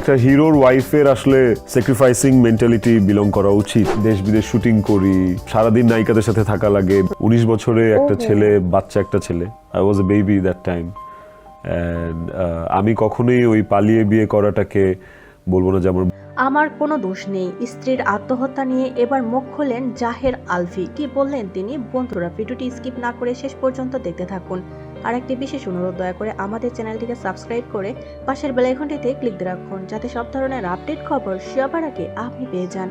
একটা হিরোর ওয়াইফের আসলে স্যাক্রিফাইসিং মেন্টালিটি বিলং করা উচিত। দেশ বিদেশ শুটিং করি, সারাদিন নায়িকাদের সাথে থাকা লাগে। 19 বছরে একটা ছেলে, বাচ্চা একটা ছেলে। I was A baby that time. And আমি কখনোই ওই পালিয়ে বিয়ে করাটাকে বলবো না যে আমার কোনো দোষ নেই। স্ত্রীর আত্মহত্যা নিয়ে এবার মুখ খোলেন জাহের আলফি। কি বললেন তিনি? বন্ধুরা, ভিডিওটি স্কিপ না করে শেষ পর্যন্ত দেখতে থাকুন। আর একটি বিশেষ অনুরোধ, দয়া করে আমাদের চ্যানেলটিকে সাবস্ক্রাইব করে পাশের বেল আইকনটিতে ক্লিক দিয়ে রাখুন, যাতে সব ধরনের আপডেট খবর সবার আগে আপনি পেয়ে যান।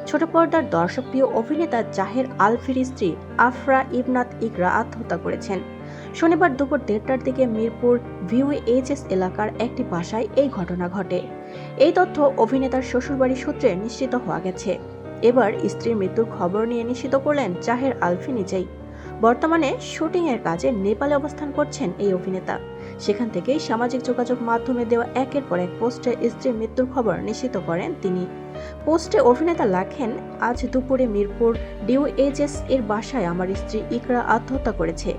ছোট পর্দার দর্শকপ্রিয় অভিনেতা জাহের আলফির স্ত্রী আফরা ইবনাত ইকরা আত্মহত্যা করেছেন। শনিবার দুপুর 1:30টার দিকে মিরপুর VUHS এলাকার একটি বাসায় এই ঘটনা ঘটে। এই তথ্য অভিনেতার শ্বশুরবাড়ি সূত্রে নিশ্চিত হওয়া গেছে। এবার স্ত্রীর মৃত্যুর খবর নিয়ে নিশ্চিত করলেন জাহের আলফি নিজেই। বর্তমানে শুটিং এর কাজে নেপালে অবস্থান করছেন এই অভিনেতা। সেখান থেকেই সামাজিক যোগাযোগ মাধ্যমে দেওয়া একের পর এক পোস্টে স্ত্রীর মৃত্যুর খবর নিশ্চিত করেন তিনি। পোস্টে অভিনেতা লেখেন, আজ দুপুরে মিরপুর DUHS এর বাসায় আমার স্ত্রী ইকরা আত্মহত্যা করেছে।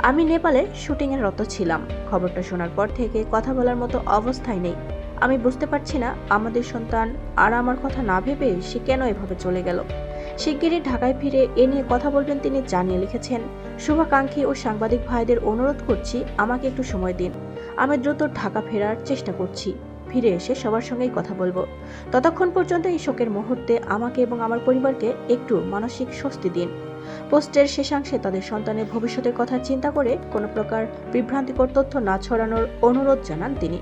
আমি নেপালে শুটিং এর রত ছিলাম। খবরটা শোনার পর থেকে কথা বলার মতো অবস্থায় নেই। আমি বুঝতে পারছি না আমাদের সন্তান আর আমার কথা না ভেবে সে কেন এভাবে চলে গেল। শিগগিরই ঢাকায় ফিরে এ নিয়ে কথা বলবেন তিনি জানিয়ে লিখেছেন, শুভাকাঙ্ক্ষী ও সাংবাদিক ভাইদের অনুরোধ করছি, আমাকে একটু সময় দিন। আমি দ্রুত ঢাকা ফেরার চেষ্টা করছি। ফিরে এসে সবার সঙ্গেই কথা বলবো। ততক্ষণ পর্যন্ত এই শোকের মুহূর্তে আমাকে এবং আমার পরিবারকে একটু মানসিক স্বস্তি দিন। পোস্টের শেষাংশে তাদের সন্তানের ভবিষ্যতের কথা চিন্তা করে কোনো প্রকার বিভ্রান্তিকর তথ্য না ছড়ানোর অনুরোধ জানান তিনি।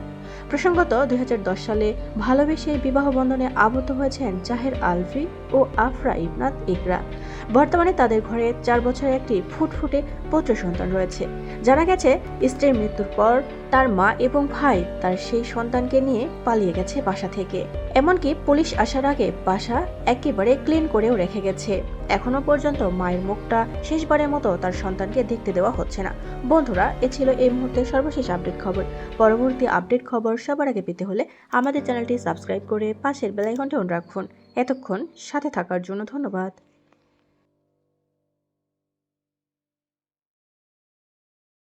প্রসঙ্গত 2010 সালে ভালোবেসে বিবাহ বন্ধনে আবদ্ধ হয়েছেন জাহের আলফি ও আফরা ইবনাত ইকরা। বর্তমানে তাদের ঘরে 4 বছরের একটি ফুটফুটে পুত্র সন্তান রয়েছে। জানা গেছে, স্ত্রীর মৃত্যুর পর তার মা এবং ভাই তার সেই সন্তানকে নিয়ে পালিয়ে গেছে বাসা থেকে। এমনকি পুলিশ আসার আগে বাসা একেবারে ক্লিন করেও রেখে গেছে। এখনো পর্যন্ত মায়ের মুখটা শেষবারের মতো তার সন্তানকে দেখতে দেওয়া হচ্ছে না। বন্ধুরা, এ ছিল এই মুহূর্তের সর্বশেষ আপডেট খবর। পরবর্তী আপডেট খবর সবার আগে পেতে হলে আমাদের চ্যানেলটি সাবস্ক্রাইব করে পাশের বেল আইকনটি অন রাখুন। এতক্ষণ সাথে থাকার জন্য ধন্যবাদ।